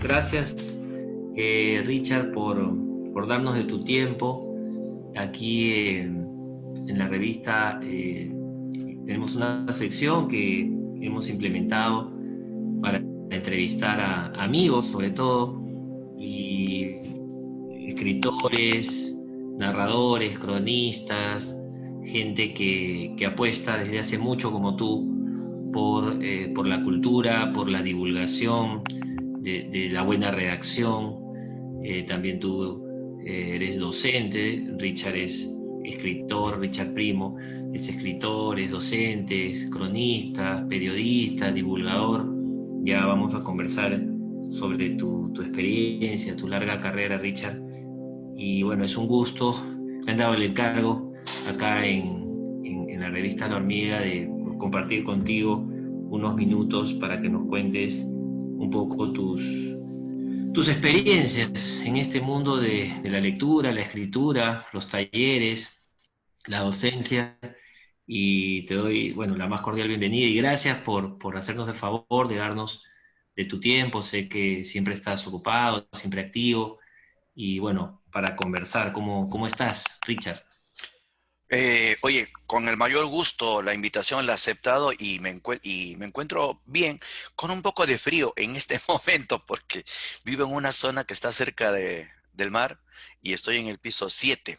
Gracias, Richard, por darnos de tu tiempo. Aquí en la revista tenemos una sección que hemos implementado para entrevistar a amigos, sobre todo, y escritores, narradores, cronistas, gente que apuesta desde hace mucho como tú por la cultura, por la divulgación de la buena redacción. También tú eres docente, Richard es escritor, Richard Primo es escritor, es docente, es cronista, periodista, divulgador. Ya vamos a conversar sobre tu experiencia, tu larga carrera, Richard. Y bueno, es un gusto. Me han dado el encargo acá en la revista La Hormiga de compartir contigo unos minutos para que nos cuentes un poco tus experiencias en este mundo de la lectura, la escritura, los talleres, la docencia. Y te doy, bueno, la más cordial bienvenida y gracias por hacernos el favor de darnos de tu tiempo. Sé que siempre estás ocupado, siempre activo y bueno, para conversar, ¿cómo estás, Richard? Oye, con el mayor gusto la invitación la he aceptado y y me encuentro bien, con un poco de frío en este momento porque vivo en una zona que está cerca del mar y estoy en el piso 7.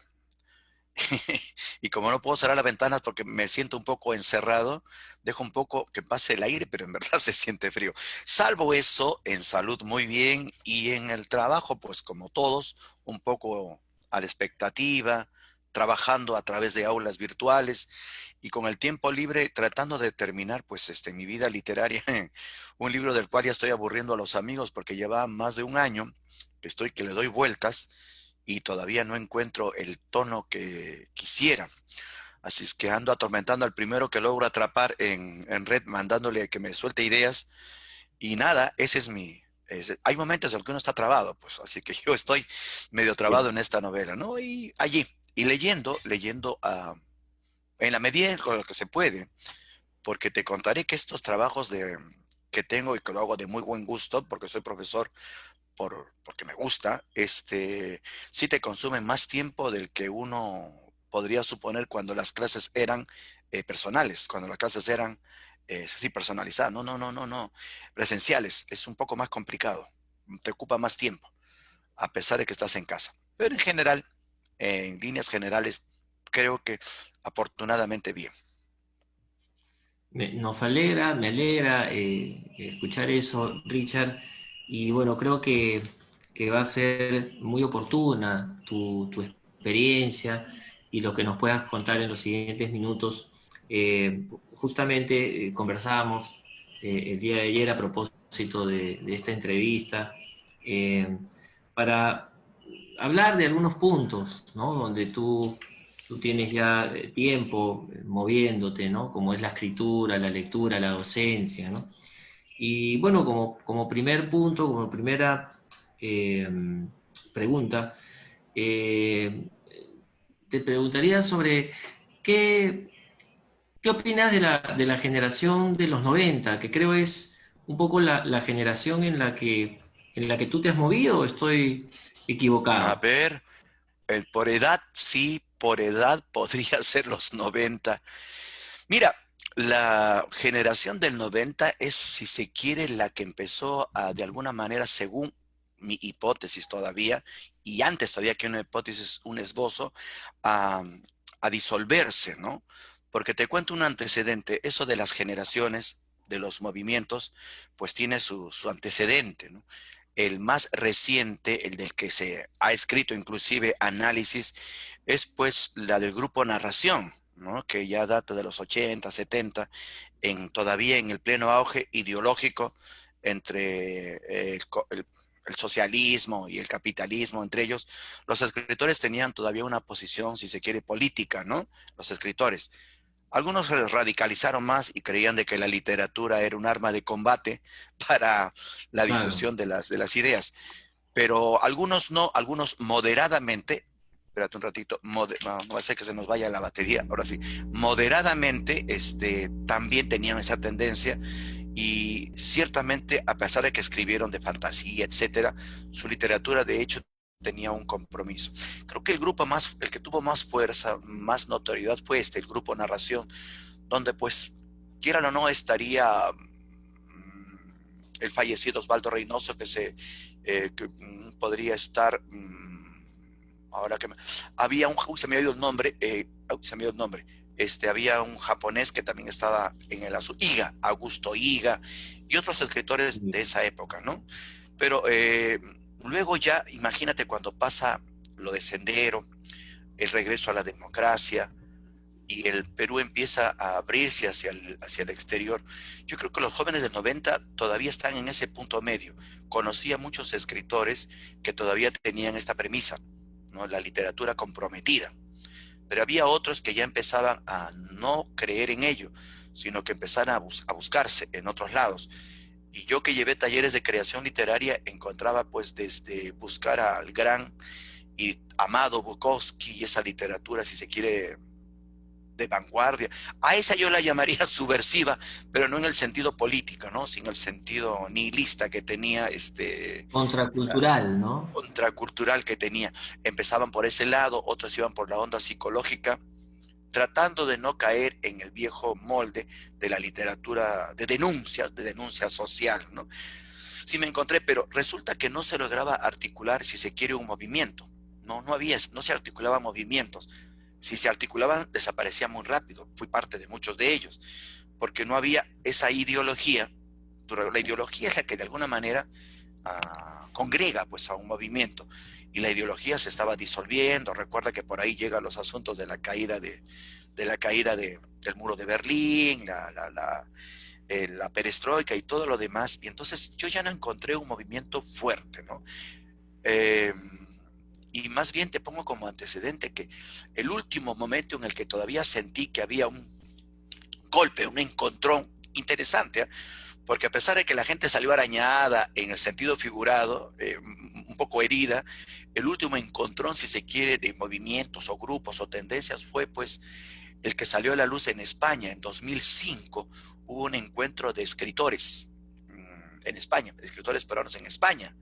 Y como no puedo cerrar las ventanas porque me siento un poco encerrado, dejo un poco que pase el aire, pero en verdad se siente frío. Salvo eso, en salud muy bien y en el trabajo, pues como todos, un poco a la expectativa, trabajando a través de aulas virtuales y con el tiempo libre tratando de terminar pues mi vida literaria, un libro del cual ya estoy aburriendo a los amigos porque lleva más de un año que le doy vueltas y todavía no encuentro el tono que quisiera. Así es que ando atormentando al primero que logro atrapar en red, mandándole que me suelte ideas. Y nada, ese es hay momentos en los que uno está trabado, pues así que yo estoy medio trabado en esta novela, ¿no? Y allí, y leyendo en la medida en lo que se puede, porque te contaré que estos trabajos que tengo y que lo hago de muy buen gusto, porque soy profesor porque me gusta, sí te consume más tiempo del que uno podría suponer cuando las clases eran personales, cuando las clases eran, sí, personalizadas, no, presenciales, es un poco más complicado, te ocupa más tiempo, a pesar de que estás en casa. Pero en general, en líneas generales, creo que afortunadamente bien. Me alegra escuchar eso, Richard, y bueno, creo que va a ser muy oportuna tu experiencia y lo que nos puedas contar en los siguientes minutos. Justamente conversábamos el día de ayer a propósito de esta entrevista eh, para hablar de algunos puntos, ¿no? Donde tú tienes ya tiempo moviéndote, ¿no? Como es la escritura, la lectura, la docencia, ¿no? Y bueno, como primer punto, como primera eh, pregunta, eh, te preguntaría sobre qué, qué opinas de la generación de los 90, que creo es un poco la generación en la que tú te has movido, ¿o estoy A equivocado? ver, por edad, sí, por edad podría ser los 90. Mira, la generación del 90 es, si se quiere, la que empezó de alguna manera, según mi hipótesis todavía, y antes todavía que una hipótesis, un esbozo, a, a disolverse, ¿no? Porque te cuento un antecedente, eso de las generaciones, de los movimientos, pues tiene su antecedente, ¿no? El más reciente, el del que se ha escrito inclusive análisis, es pues la del grupo Narración, ¿no? Que ya data de los 80, 70, todavía en el pleno auge ideológico entre el socialismo y el capitalismo, entre ellos, los escritores tenían todavía una posición, si se quiere, política, ¿no? Los escritores. Algunos se radicalizaron más y creían de que la literatura era un arma de combate para la Claro. difusión de las ideas, pero algunos no, algunos moderadamente, espérate un ratito, no va a ser que se nos vaya la batería, ahora sí, moderadamente, también tenían esa tendencia y ciertamente, a pesar de que escribieron de fantasía, etcétera, su literatura de hecho tenía un compromiso. Creo que el que tuvo más fuerza, más notoriedad fue el grupo Narración, donde pues, quieran o no, estaría el fallecido Osvaldo Reynoso, que podría estar, ahora que había se me ha ido el nombre, se me ha ido el nombre, había un japonés que también estaba en el azul, Augusto Higa, y otros escritores de esa época, ¿no? Pero luego ya, imagínate cuando pasa lo de Sendero, el regreso a la democracia, y el Perú empieza a abrirse hacia el exterior. Yo creo que los jóvenes del 90 todavía están en ese punto medio. Conocí a muchos escritores que todavía tenían esta premisa, ¿no? La literatura comprometida. Pero había otros que ya empezaban a no creer en ello, sino que empezaron a buscarse en otros lados. Y yo, que llevé talleres de creación literaria, encontraba pues desde buscar al gran y amado Bukowski y esa literatura, si se quiere, de vanguardia. A esa yo la llamaría subversiva, pero no en el sentido político, ¿no? Sino el sentido nihilista que tenía, Contracultural, ¿no? contracultural que tenía. Empezaban por ese lado, otros iban por la onda psicológica, tratando de no caer en el viejo molde de la literatura de denuncia social, ¿no? Sí me encontré, pero resulta que no se lograba articular, si se quiere, un movimiento. No se articulaban movimientos. Si se articulaban, desaparecía muy rápido. Fui parte de muchos de ellos, porque no había esa ideología. La ideología es la que de alguna manera congrega pues a un movimiento, y la ideología se estaba disolviendo. Recuerda que por ahí llegan los asuntos de la caída del muro de Berlín, la perestroika y todo lo demás, y entonces yo ya no encontré un movimiento fuerte, ¿no? Eh, y más bien te pongo como antecedente que el último momento en el que todavía sentí que había un golpe, un encontrón interesante, ¿eh? Porque a pesar de que la gente salió arañada en el sentido figurado, un poco herida, el último encontrón, si se quiere, de movimientos o grupos o tendencias fue pues el que salió a la luz en España en 2005. Hubo un encuentro de escritores en España, de escritores peruanos en España,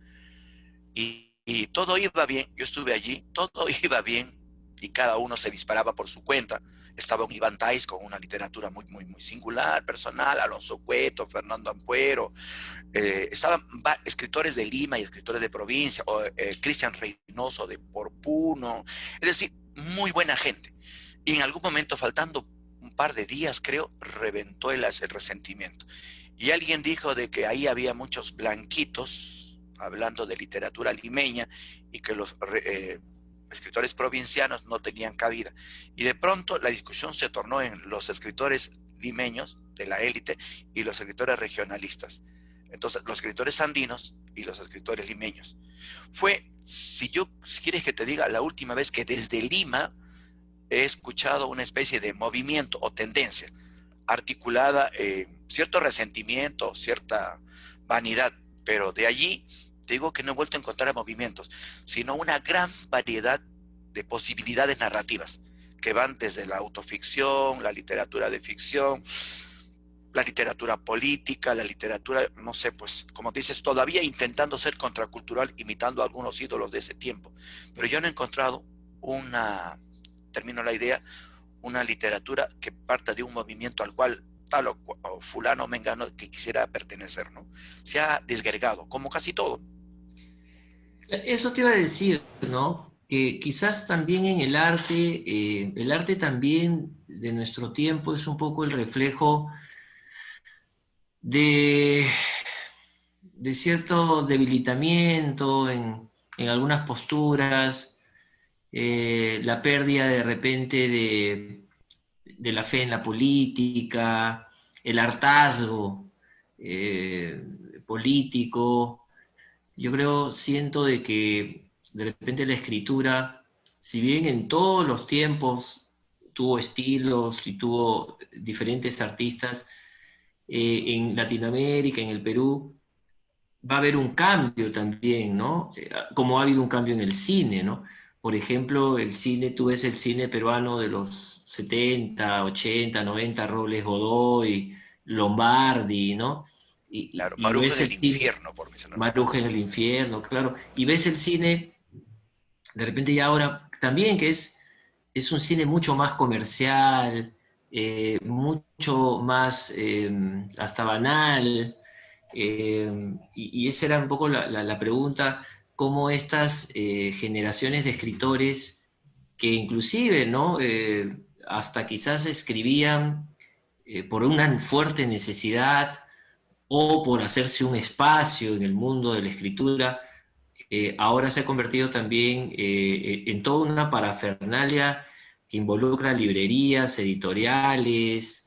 y todo iba bien. Yo estuve allí, todo iba bien, y cada uno se disparaba por su cuenta. Estaba un Iván Tais con una literatura muy, muy, muy singular, personal, Alonso Cueto, Fernando Ampuero, estaban escritores de Lima y escritores de provincia, Cristian Reynoso de Porpuno, es decir, muy buena gente. Y en algún momento, faltando un par de días, creo, reventó el resentimiento. Y alguien dijo de que ahí había muchos blanquitos, hablando de literatura limeña, y que los escritores provincianos no tenían cabida. Y de pronto la discusión se tornó en los escritores limeños de la élite y los escritores regionalistas. Entonces, los escritores andinos y los escritores limeños. Fue, si quieres que te diga, la última vez que desde Lima he escuchado una especie de movimiento o tendencia articulada, cierto resentimiento, cierta vanidad, pero de allí te digo que no he vuelto a encontrar movimientos, sino una gran variedad de posibilidades narrativas que van desde la autoficción, la literatura de ficción, la literatura política, la literatura, no sé, pues, como dices, todavía intentando ser contracultural, imitando a algunos ídolos de ese tiempo. Pero yo no he encontrado termino la idea, una literatura que parta de un movimiento al cual tal o fulano o mengano que quisiera pertenecer, ¿no? Se ha desgregado, como casi todo. Eso te iba a decir, ¿no? Que quizás también en el arte también de nuestro tiempo es un poco el reflejo de, de cierto debilitamiento en algunas posturas, la pérdida de repente de la fe en la política, el hartazgo eh, político. Yo creo, siento de que de repente la escritura, si bien en todos los tiempos tuvo estilos y tuvo diferentes artistas, en Latinoamérica, en el Perú, va a haber un cambio también, ¿no? Como ha habido un cambio en el cine, ¿no? por ejemplo, el cine, tú ves el cine peruano de los 70, 80, 90, Robles Godoy, Lombardi, ¿no? Claro, Y Marujo ves del el cine, infierno, por mencionar unos Maruja cuantos. en el infierno, claro, y ves el cine, de repente ya ahora también que es un cine mucho más comercial, mucho más hasta banal, y esa era un poco la pregunta, cómo estas generaciones de escritores que inclusive, ¿no? Hasta quizás escribían por una fuerte necesidad o por hacerse un espacio en el mundo de la escritura, ahora se ha convertido también en toda una parafernalia que involucra librerías, editoriales,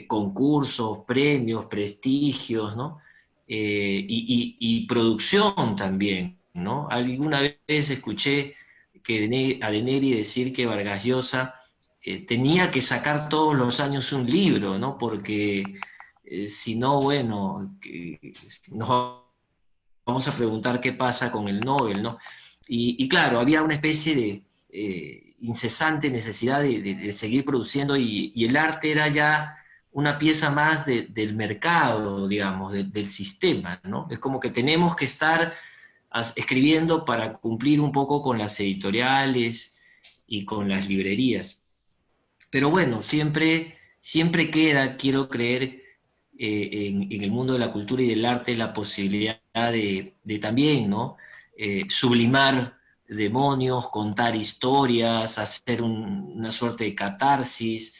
concursos, premios, prestigios, ¿no? Y producción también, ¿no? Alguna vez escuché a Deneri decir que Vargas Llosa tenía que sacar todos los años un libro, ¿no? Porque si no, bueno, nos vamos a preguntar qué pasa con el Nobel, ¿no? Y claro, había una especie de incesante necesidad de seguir produciendo y el arte era ya una pieza más del mercado, digamos, del sistema, ¿no? Es como que tenemos que estar escribiendo para cumplir un poco con las editoriales y con las librerías. Pero bueno, siempre queda, quiero creer, en el mundo de la cultura y del arte la posibilidad de también, ¿no? Sublimar demonios, contar historias, hacer una suerte de catarsis,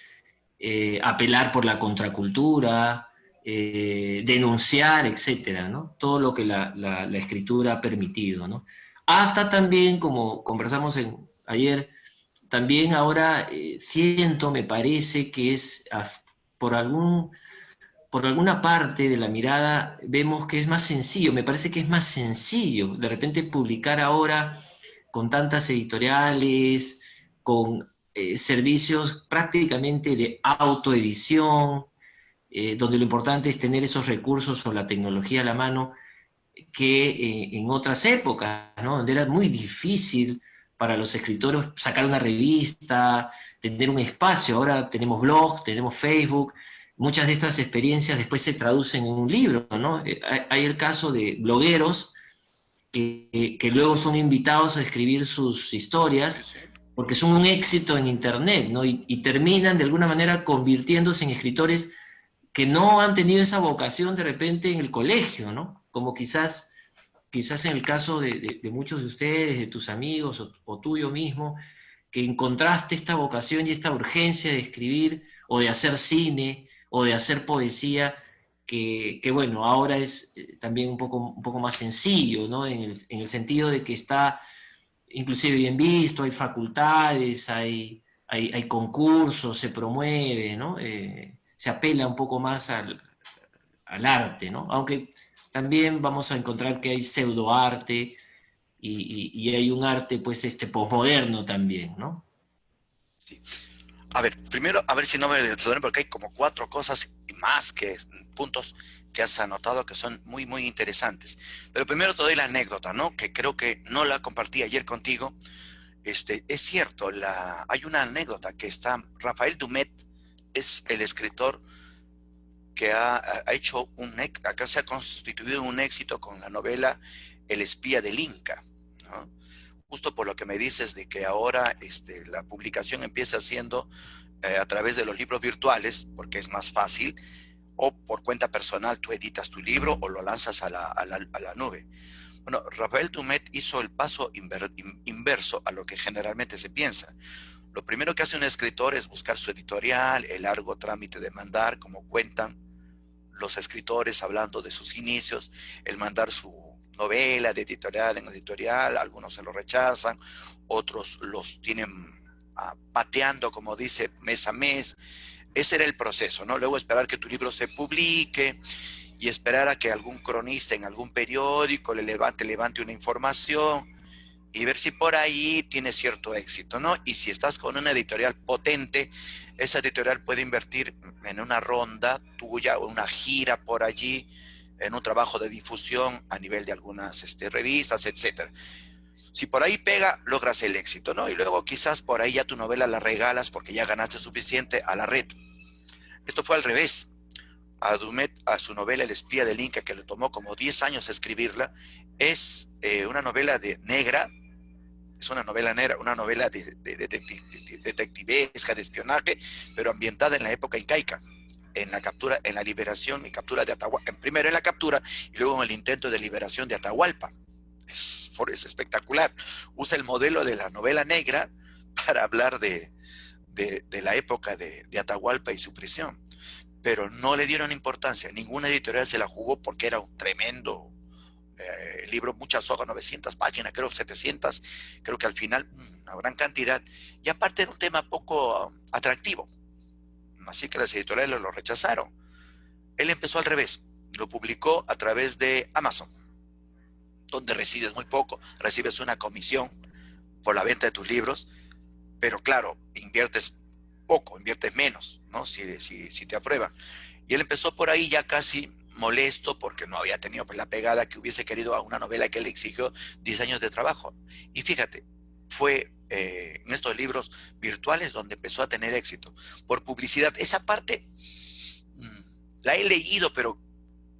apelar por la contracultura, denunciar, etcétera, ¿no? Todo lo que la escritura ha permitido, ¿no? Hasta también, como conversamos ayer, también ahora siento, me parece que por por alguna parte de la mirada vemos que es más sencillo, me parece que es más sencillo de repente publicar ahora con tantas editoriales, con servicios prácticamente de autoedición, donde lo importante es tener esos recursos o la tecnología a la mano que en otras épocas, ¿no? Donde era muy difícil para los escritores sacar una revista, tener un espacio. Ahora tenemos blogs, tenemos Facebook, muchas de estas experiencias después se traducen en un libro, ¿no? Hay el caso de blogueros que luego son invitados a escribir sus Sí, historias sí. porque son un éxito en Internet, ¿no? Y terminan de alguna manera convirtiéndose en escritores que no han tenido esa vocación de repente en el colegio, ¿no? Como quizás en el caso de muchos de ustedes, de tus amigos o tuyo mismo, que encontraste esta vocación y esta urgencia de escribir o de hacer cine o de hacer poesía, que bueno, ahora es también un poco más sencillo, ¿no? En el sentido de que está inclusive bien visto, hay facultades, hay concursos, se promueve, ¿no? Se apela un poco más al arte, ¿no? Aunque también vamos a encontrar que hay pseudoarte y hay un arte, pues, posmoderno también, ¿no? Sí. A ver, primero, a ver si no me desordeno, porque hay como cuatro cosas y más que puntos que has anotado que son muy, muy interesantes. Pero primero te doy la anécdota, ¿no? Que creo que no la compartí ayer contigo. Es cierto, hay una anécdota que está, Rafael Dumet es el escritor que ha hecho acá se ha constituido un éxito con la novela El espía del Inca, ¿no? Justo por lo que me dices de que ahora la publicación empieza siendo a través de los libros virtuales, porque es más fácil, o por cuenta personal tú editas tu libro o lo lanzas a la nube. Bueno, Rafael Dumet hizo el paso inverso a lo que generalmente se piensa. Lo primero que hace un escritor es buscar su editorial, el largo trámite de mandar, como cuentan los escritores hablando de sus inicios, el mandar su novela de editorial en editorial, algunos se lo rechazan, otros los tienen pateando, como dice, mes a mes. Ese era el proceso, ¿no? Luego esperar que tu libro se publique y esperar a que algún cronista en algún periódico levante una información y ver si por ahí tiene cierto éxito, ¿no? Y si estás con una editorial potente, esa editorial puede invertir en una ronda tuya o una gira por allí, en un trabajo de difusión a nivel de algunas revistas, etcétera. Si por ahí pega, logras el éxito, ¿no? Y luego quizás por ahí ya tu novela la regalas porque ya ganaste suficiente a la red. Esto fue al revés. A Dumet, a su novela El espía del Inca, que le tomó como 10 años escribirla, es una novela negra, es una novela negra, una novela detectivesca, de espionaje, pero ambientada en la época incaica, en la captura, en la liberación y captura de Atahualpa, primero en la captura y luego en el intento de liberación de Atahualpa. Es espectacular. Usa el modelo de la novela negra para hablar de la época de Atahualpa y su prisión, pero no le dieron importancia. Ninguna editorial se la jugó porque era un tremendo libro, muchas hojas, 900 páginas, creo 700, creo que al final una gran cantidad, y aparte era un tema poco atractivo, así que las editoriales lo rechazaron. Él empezó al revés, lo publicó a través de Amazon, donde recibes muy poco, recibes una comisión por la venta de tus libros, pero claro, inviertes poco, inviertes menos, ¿no? Si te aprueban. Y él empezó por ahí ya casi molesto porque no había tenido pues, la pegada que hubiese querido a una novela que le exigió 10 años de trabajo. Y fíjate, fue en estos libros virtuales donde empezó a tener éxito. Por publicidad, esa parte la he leído, pero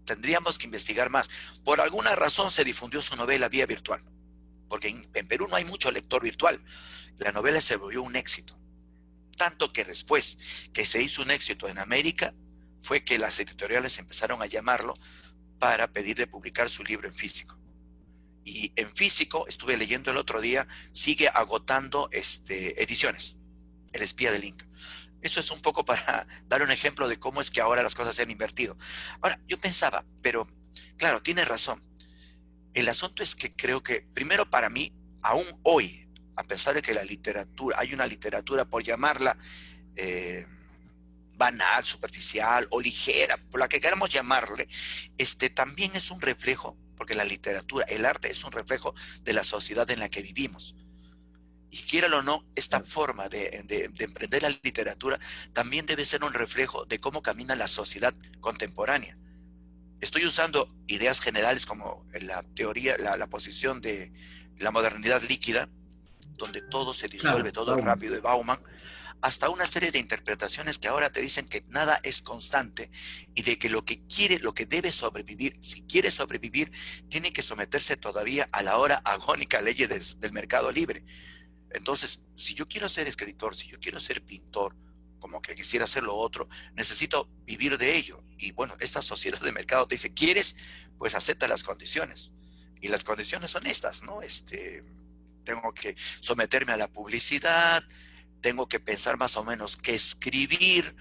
tendríamos que investigar más. Por alguna razón se difundió su novela vía virtual, porque en Perú no hay mucho lector virtual. La novela se volvió un éxito. Tanto que después que se hizo un éxito en América, fue que las editoriales empezaron a llamarlo para pedirle publicar su libro en físico. Y en físico, estuve leyendo el otro día, sigue agotando ediciones, El espía del Inca. Eso es un poco para dar un ejemplo de cómo es que ahora las cosas se han invertido. Ahora, yo pensaba, pero claro, tienes razón. El asunto es que creo que, primero para mí, aún hoy, a pesar de que la literatura, hay una literatura, por llamarla banal, superficial o ligera, por la que queramos llamarle, también es un reflejo, porque la literatura, el arte es un reflejo de la sociedad en la que vivimos. Y quiéralo o no, esta forma de emprender la literatura también debe ser un reflejo de cómo camina la sociedad contemporánea. Estoy usando ideas generales como la teoría, la posición de la modernidad líquida, donde todo se disuelve, Claro, todo es rápido, de Bauman, hasta una serie de interpretaciones que ahora te dicen que nada es constante y de que lo que quiere, lo que debe sobrevivir, si quiere sobrevivir, tiene que someterse todavía a la ahora agónica ley del mercado libre. Entonces, si yo quiero ser escritor, si yo quiero ser pintor, como que quisiera hacer lo otro, necesito vivir de ello. Y bueno, esta sociedad de mercado te dice, ¿quieres? Pues acepta las condiciones. Y las condiciones son estas, ¿no? Tengo que someterme a la publicidad, tengo que pensar más o menos qué escribir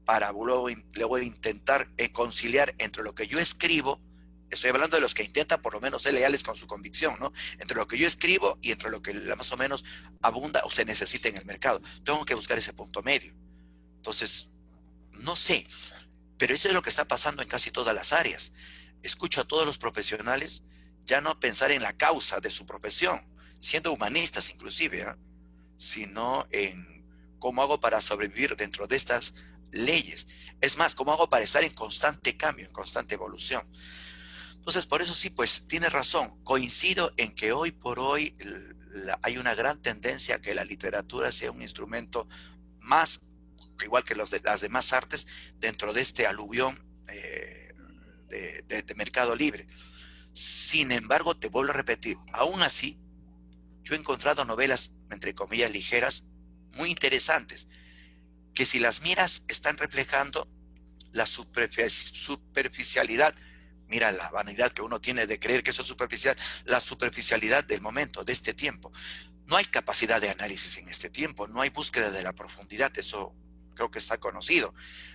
para luego intentar conciliar entre lo que yo escribo. Estoy hablando de los que intentan por lo menos ser leales con su convicción, ¿no? Entre lo que yo escribo y entre lo que más o menos abunda o se necesita en el mercado. Tengo que buscar ese punto medio. Entonces, no sé, pero eso es lo que está pasando en casi todas las áreas. Escucho a todos los profesionales ya no pensar en la causa de su profesión, siendo humanistas inclusive, ¿eh? Sino en cómo hago para sobrevivir dentro de estas leyes. Es más, cómo hago para estar en constante cambio, en constante evolución. Entonces, por eso sí, pues tienes razón. Coincido en que hoy por hoy hay una gran tendencia a que la literatura sea un instrumento más, igual que las demás artes, dentro de este aluvión de mercado libre. Sin embargo, te vuelvo a repetir, aún así, yo he encontrado novelas, entre comillas, ligeras, muy interesantes, que si las miras están reflejando la superficialidad. Mira la vanidad que uno tiene de creer que eso es superficial, la superficialidad del momento, de este tiempo. No hay capacidad de análisis en este tiempo, no hay búsqueda de la profundidad, eso creo que está conocido.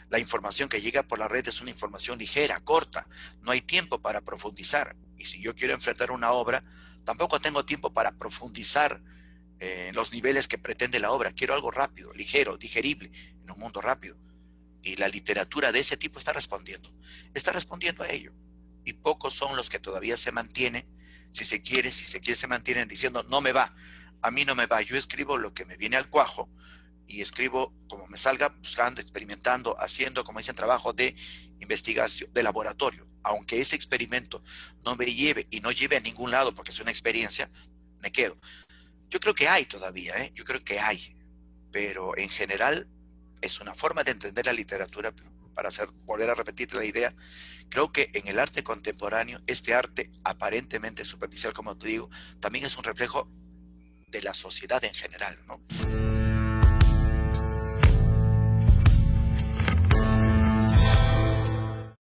La información que llega por la red es una información ligera, corta, no hay tiempo para profundizar. Y si yo quiero enfrentar una obra, tampoco tengo tiempo para profundizar en los niveles que pretende la obra. Quiero algo rápido, ligero, digerible, en un mundo rápido. Y la literatura de ese tipo está respondiendo a ello. Y pocos son los que todavía se mantienen, si se quiere, se mantienen diciendo, no me va, a mí no me va, yo escribo lo que me viene al cuajo y escribo como me salga, buscando, experimentando, haciendo, como dicen, trabajo de, investigación, de laboratorio, aunque ese experimento no me lleve y no lleve a ningún lado porque es una experiencia, me quedo. Yo creo que hay todavía, ¿eh? Yo creo que hay, pero en general es una forma de entender la literatura, para volver a repetir la idea. Creo que en el arte contemporáneo, este arte aparentemente superficial, como te digo, también es un reflejo de la sociedad en general, ¿no?